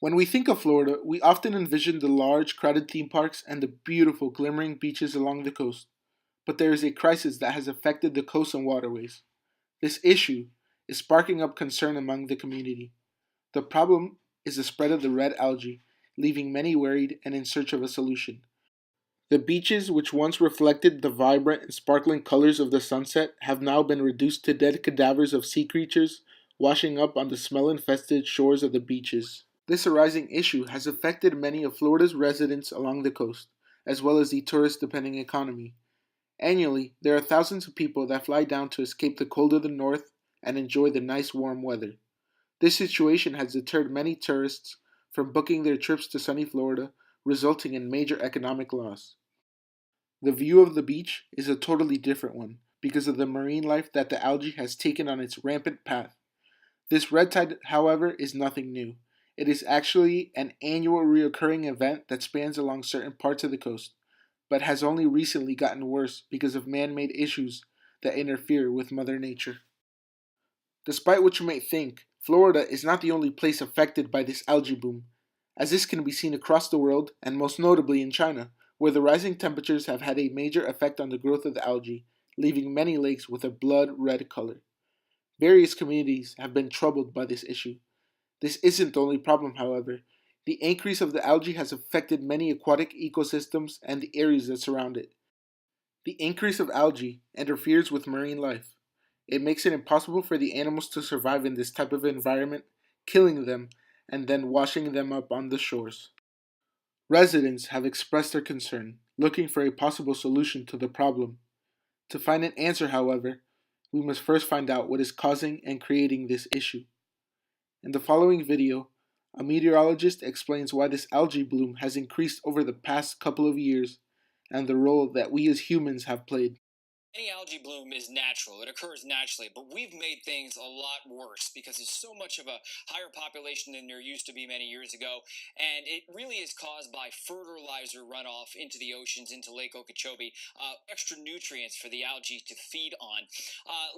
When we think of Florida, we often envision the large, crowded theme parks and the beautiful, glimmering beaches along the coast. But there is a crisis that has affected the coast and waterways. This issue is sparking up concern among the community. The problem is the spread of the red algae, leaving many worried and in search of a solution. The beaches, which once reflected the vibrant and sparkling colors of the sunset, have now been reduced to dead cadavers of sea creatures washing up on the smell infested shores of the beaches. This arising issue has affected many of Florida's residents along the coast, as well as the tourist depending economy. Annually, there are thousands of people that fly down to escape the cold of the north and enjoy the nice warm weather. This situation has deterred many tourists from booking their trips to sunny Florida, resulting in major economic loss. The view of the beach is a totally different one because of the marine life that the algae has taken on its rampant path. This red tide, however, is nothing new. It is actually an annual recurring event that spans along certain parts of the coast, but has only recently gotten worse because of man made issues that interfere with Mother Nature. Despite what you may think, Florida is not the only place affected by this algae boom, as this can be seen across the world and most notably in China, where the rising temperatures have had a major effect on the growth of the algae, leaving many lakes with a blood red color. Various communities have been troubled by this issue. This isn't the only problem, however. The increase of the algae has affected many aquatic ecosystems and the areas that surround it. The increase of algae interferes with marine life. It makes it impossible for the animals to survive in this type of environment, killing them and then washing them up on the shores. Residents have expressed their concern, looking for a possible solution to the problem. To find an answer, however, we must first find out what is causing and creating this issue. In the following video, a meteorologist explains why this algae bloom has increased over the past couple of years and the role that we as humans have played. Any algae bloom is natural. It occurs naturally, but we've made things a lot worse because there's so much of a higher population than there used to be many years ago. And it really is caused by fertilizer runoff into the oceans, into Lake Okeechobee, extra nutrients for the algae to feed on.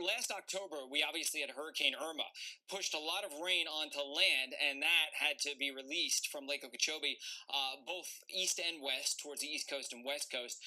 Last October, we obviously had Hurricane Irma, pushed a lot of rain onto land, and that had to be released from Lake Okeechobee, both east and west, towards the east coast and west coast.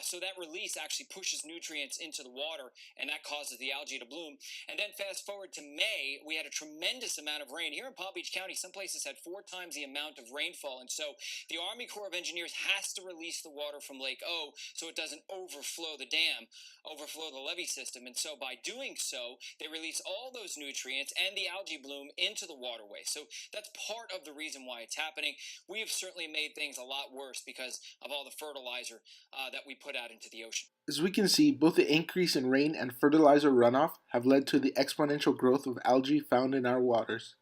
So that release actually pushes nutrients into the water, and that causes the algae to bloom. And then fast forward to May, we had a tremendous amount of rain. Here in Palm Beach County, some places had 4 times the amount of rainfall. And so the Army Corps of Engineers has to release the water from Lake O so it doesn't overflow the dam, overflow the levee system. And so by doing so, they release all those nutrients and the algae bloom into the waterway. So that's part of the reason why it's happening. We have certainly made things a lot worse because of all the fertilizer that we put out into the ocean. As we can see, both the increase in rain and fertilizer runoff have led to the exponential growth of algae found in our waters.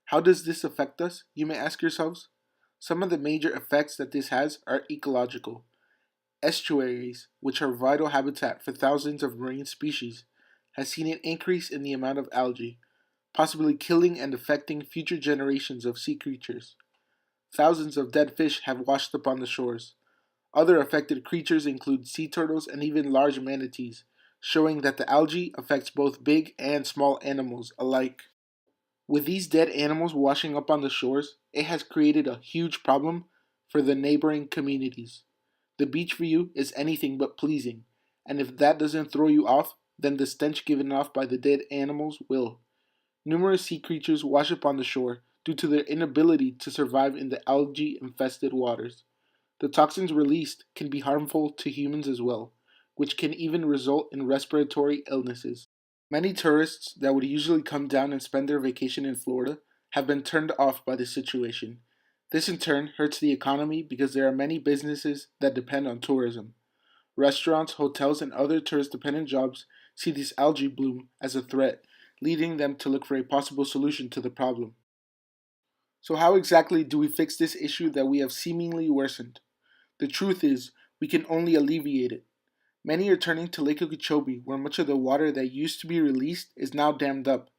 How does this affect us, you may ask yourselves? Some of the major effects that this has are ecological. Estuaries, which are vital habitat for thousands of marine species, has seen an increase in the amount of algae, possibly killing and affecting future generations of sea creatures. Thousands of dead fish have washed up on the shores. Other affected creatures include sea turtles and even large manatees, showing that the algae affects both big and small animals alike. With these dead animals washing up on the shores, it has created a huge problem for the neighboring communities. The beach view is anything but pleasing, and if that doesn't throw you off, then the stench given off by the dead animals will. Numerous sea creatures wash up on the shore due to their inability to survive in the algae infested waters. The toxins released can be harmful to humans as well, which can even result in respiratory illnesses. Many tourists that would usually come down and spend their vacation in Florida have been turned off by this situation. This in turn hurts the economy because there are many businesses that depend on tourism. Restaurants, hotels, and other tourist dependent jobs see this algae bloom as a threat, leading them to look for a possible solution to the problem. So, how exactly do we fix this issue that we have seemingly worsened? The truth is, we can only alleviate it. Many are turning to Lake Okeechobee, where much of the water that used to be released is now dammed up.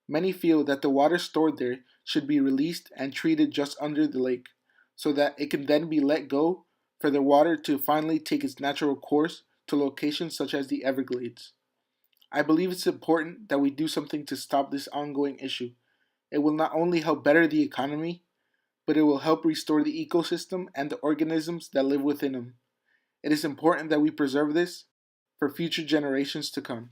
Many feel that the water stored there should be released and treated just under the lake, so that it can then be let go for the water to finally take its natural course to locations such as the Everglades. I believe it's important that we do something to stop this ongoing issue. It will not only help better the economy, but it will help restore the ecosystem and the organisms that live within them. It is important that we preserve this for future generations to come.